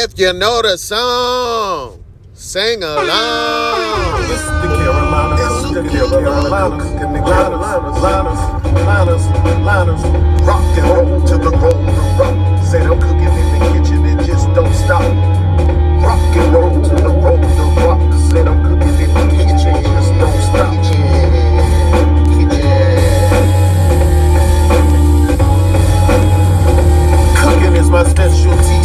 If you know the song, sing along. It's the Carolinas, the Carolinas, Liners, rock and roll to the roll of rock. Said I'm cooking in the kitchen and just don't stop. Rock and roll to the roll of rock. Said I'm cooking in the kitchen and just don't stop. Cooking is my specialty.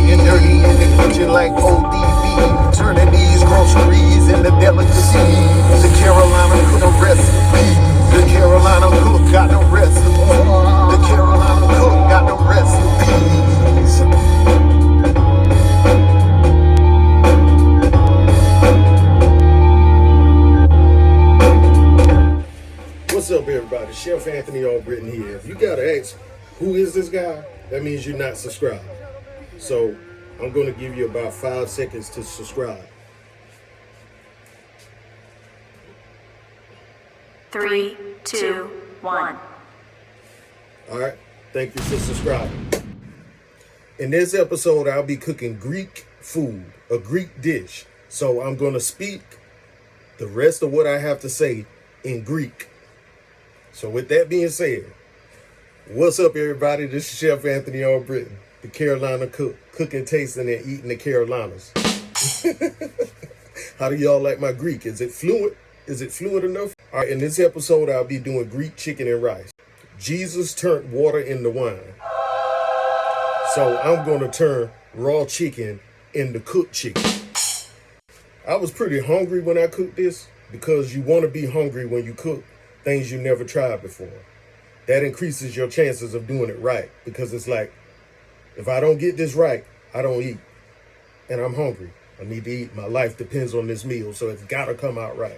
Getting dirty in the kitchen like ODB. Turning these groceries into delicacies. The Carolina cook a recipe. The Carolina cook got no recipe. The Carolina cook got no recipes. What's up, everybody? Chef Anthony Albritton here. If you gotta ask, who is this guy? That means you're not subscribed. So I'm going to give you about 5 seconds to subscribe. 3, 2, 1. All right. Thank you for subscribing. In this episode, I'll be cooking Greek food, a Greek dish. So I'm going to speak the rest of what I have to say in Greek. So with that being said, what's up, everybody? This is Chef Anthony Albritton, the Carolina cook, cooking, tasting, and eating the Carolinas. How do y'all like my Greek? Is it fluent? Is it fluent enough? All right, in this episode, I'll be doing Greek chicken and rice. Jesus turned water into wine. So I'm going to turn raw chicken into cooked chicken. I was pretty hungry when I cooked this because you want to be hungry when you cook things you never tried before. That increases your chances of doing it right, because it's like, if I don't get this right, I don't eat. And I'm hungry. I need to eat. My life depends on this meal, so it's got to come out right.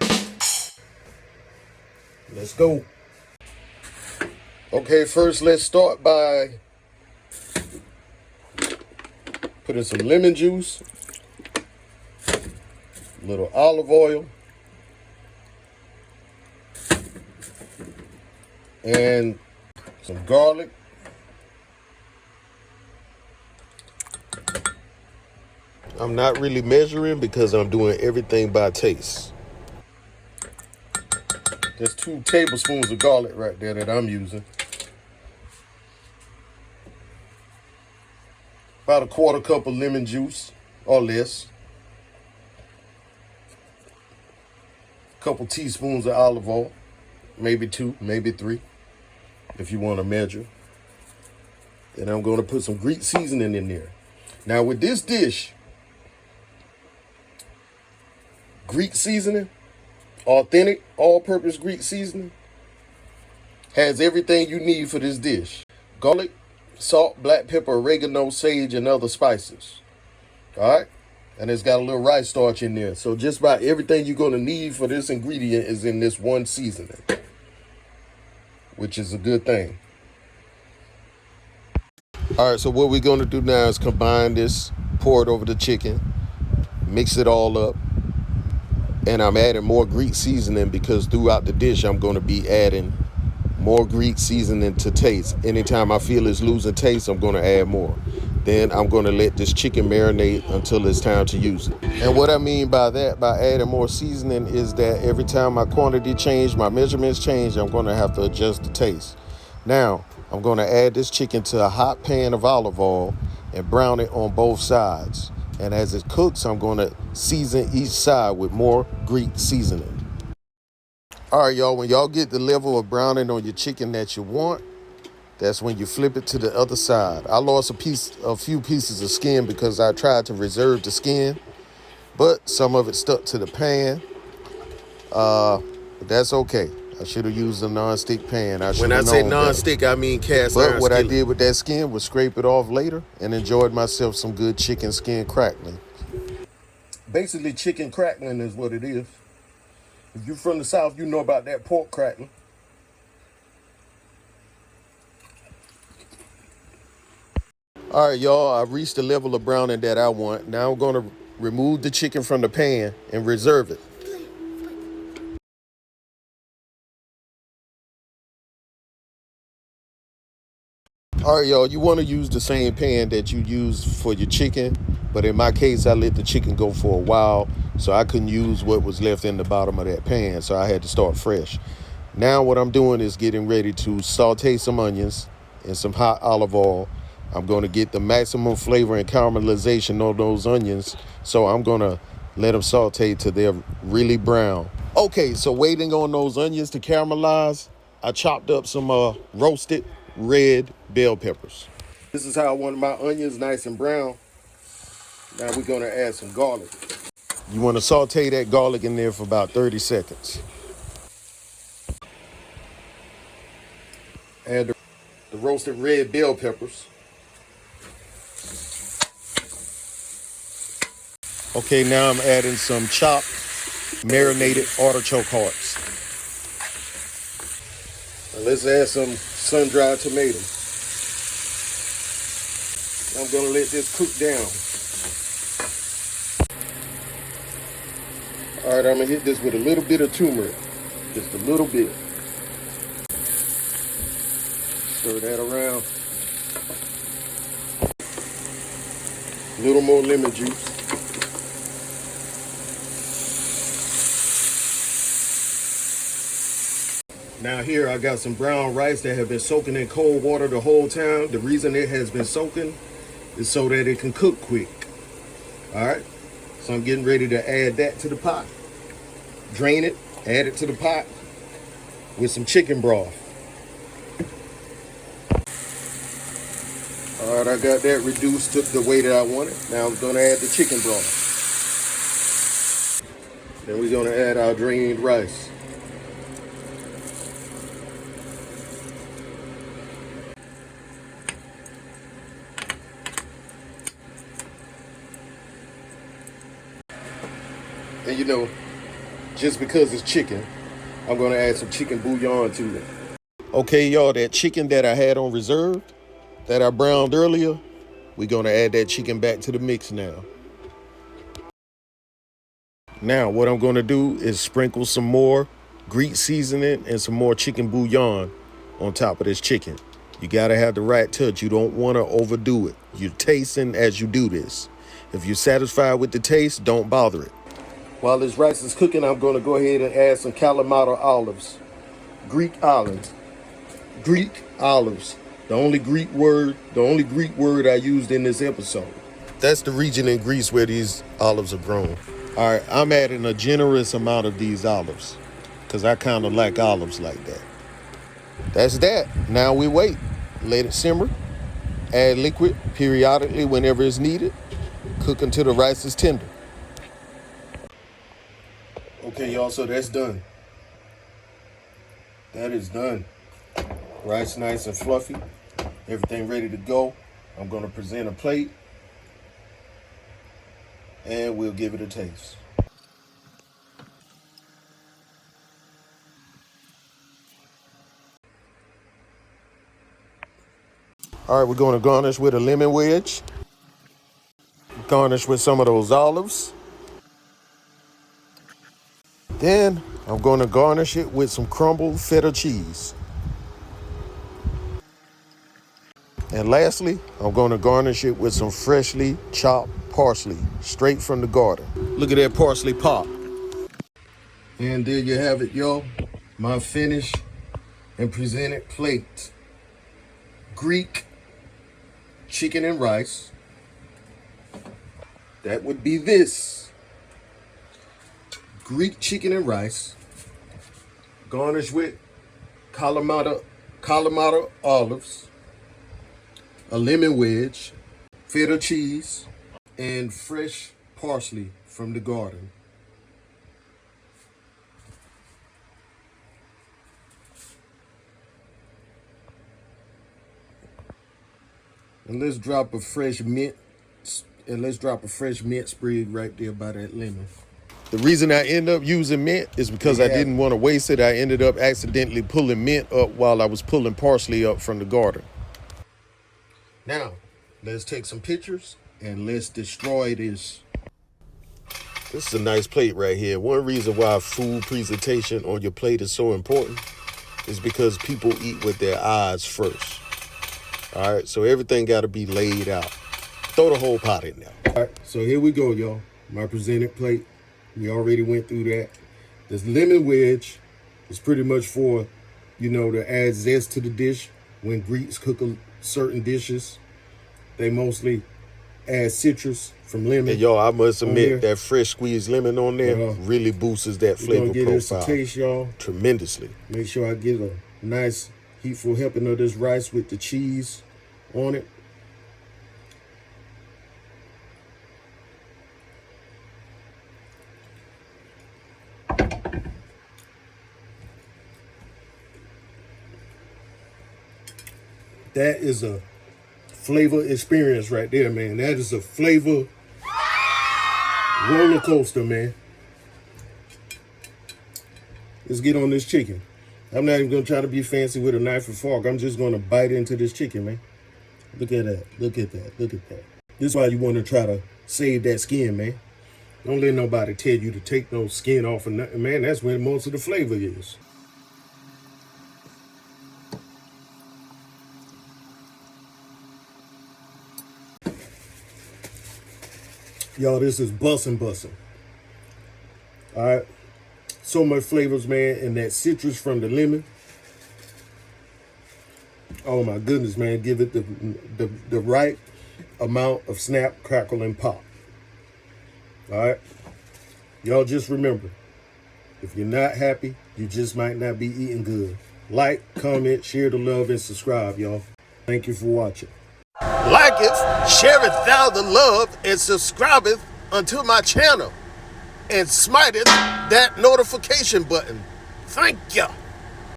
Let's go. Okay, first let's start by putting some lemon juice, a little olive oil, and some garlic. I'm not really measuring because I'm doing everything by taste. There's 2 tablespoons of garlic right there that I'm using. About a 1/4 cup of lemon juice or less. A couple teaspoons of olive oil. Maybe 2, maybe 3. If you want to measure. Then I'm going to put some Greek seasoning in there. Now with this dish, Greek seasoning, authentic, all-purpose Greek seasoning, has everything you need for this dish. Garlic, salt, black pepper, oregano, sage, and other spices. All right? And it's got a little rice starch in there. So just about everything you're going to need for this ingredient is in this one seasoning, which is a good thing. All right, so what we're going to do now is combine this, pour it over the chicken, mix it all up, and I'm adding more Greek seasoning because throughout the dish I'm going to be adding more Greek seasoning to taste. Anytime I feel it's losing taste, I'm going to add more. Then I'm going to let this chicken marinate until it's time to use it. And what I mean by that, by adding more seasoning, is that every time my quantity change, my measurements change, I'm going to have to adjust the taste. Now, I'm going to add this chicken to a hot pan of olive oil and brown it on both sides. And as it cooks, I'm going to season each side with more Greek seasoning. All right, y'all, when y'all get the level of browning on your chicken that you want, that's when you flip it to the other side. I lost a few pieces of skin because I tried to reserve the skin, but some of it stuck to the pan. But that's okay. I should have used a non-stick pan. When I say non-stick, I mean cast iron. But what I did with that skin was scrape it off later and enjoyed myself some good chicken skin crackling. Basically, chicken crackling is what it is. If you're from the South, you know about that pork crackling. All right, y'all, I've reached the level of browning that I want. Now I'm going to remove the chicken from the pan and reserve it. All right, y'all, you want to use the same pan that you use for your chicken, But in my case, I let the chicken go for a while, so I couldn't use what was left in the bottom of that pan, so I had to start fresh. Now what I'm doing is getting ready to saute some onions in some hot olive oil. I'm going to get the maximum flavor and caramelization on those onions, so I'm going to let them saute till they're really brown. Okay, so waiting on those onions to caramelize, I chopped up some roasted red bell peppers. This is how I want my onions, nice and brown. Now we're going to add some garlic. You want to saute that garlic in there for about 30 seconds. Add the roasted red bell peppers. Okay, now I'm adding some chopped marinated artichoke hearts. Now let's add some sun-dried tomatoes. I'm gonna let this cook down. All right, I'm gonna hit this with a little bit of turmeric, just a little bit. Stir that around. A little more lemon juice. Now here I got some brown rice that have been soaking in cold water the whole time. The reason it has been soaking is so that it can cook quick. All right, so I'm getting ready to add that to the pot. Drain it, add it to the pot with some chicken broth. All right, I got that reduced to the way that I want it. Now I'm gonna add the chicken broth. Then we're gonna add our drained rice. And you know, just because it's chicken, I'm gonna add some chicken bouillon to it. Okay, y'all, that chicken that I had on reserve, that I browned earlier, we're gonna add that chicken back to the mix now. Now, what I'm gonna do is sprinkle some more Greek seasoning and some more chicken bouillon on top of this chicken. You gotta have the right touch. You don't wanna overdo it. You're tasting as you do this. If you're satisfied with the taste, don't bother it. While this rice is cooking, I'm going to go ahead and add some Kalamata olives. Greek olives. Greek olives. The only Greek word I used in this episode. That's the region in Greece where these olives are grown. All right, I'm adding a generous amount of these olives because I kind of like olives like that. That's that. Now we wait. Let it simmer. Add liquid periodically whenever it's needed. Cook until the rice is tender. Okay, y'all, so that's done. That is done. Rice nice and fluffy. Everything ready to go. I'm going to present a plate. And we'll give it a taste. All right, we're going to garnish with a lemon wedge. Garnish with some of those olives. Then I'm going to garnish it with some crumbled feta cheese. And lastly, I'm going to garnish it with some freshly chopped parsley, straight from the garden. Look at that parsley pop. And there you have it, y'all. My finished and presented plate. Greek chicken and rice. That would be this. Greek chicken and rice, garnished with Kalamata olives, a lemon wedge, feta cheese, and fresh parsley from the garden. And let's drop a fresh mint, sprig right there by that lemon. The reason I end up using mint is because I didn't want to waste it. I ended up accidentally pulling mint up while I was pulling parsley up from the garden. Now, let's take some pictures and let's destroy this. This is a nice plate right here. One reason why food presentation on your plate is so important is because people eat with their eyes first. All right, so everything got to be laid out. Throw the whole pot in there. All right, so here we go, y'all. My presented plate. We already went through that. This lemon wedge is pretty much for, to add zest to the dish. When Greeks cook certain dishes, they mostly add citrus from lemon. And y'all, I must admit that fresh squeezed lemon on there really boosts that flavor gonna give profile this a taste, y'all. tremendously. Make sure I get a nice heapful helping of this rice with the cheese on it. That is a flavor experience right there, man. That is a flavor roller coaster, man. Let's get on this chicken. I'm not even gonna try to be fancy with a knife and fork. I'm just gonna bite into this chicken, man. Look at that, look at that, look at that. This is why you wanna try to save that skin, man. Don't let nobody tell you to take no skin off of nothing, man. That's where most of the flavor is. Y'all, this is bussin'. All right. So much flavors, man, and that citrus from the lemon. Oh my goodness, man. Give it the right amount of snap, crackle, and pop. All right. Y'all just remember, if you're not happy, you just might not be eating good. Like, comment, share the love, and subscribe, y'all. Thank you for watching. Liketh, shareth thou the love, and subscribeth unto my channel, and smiteth that notification button. Thank ya.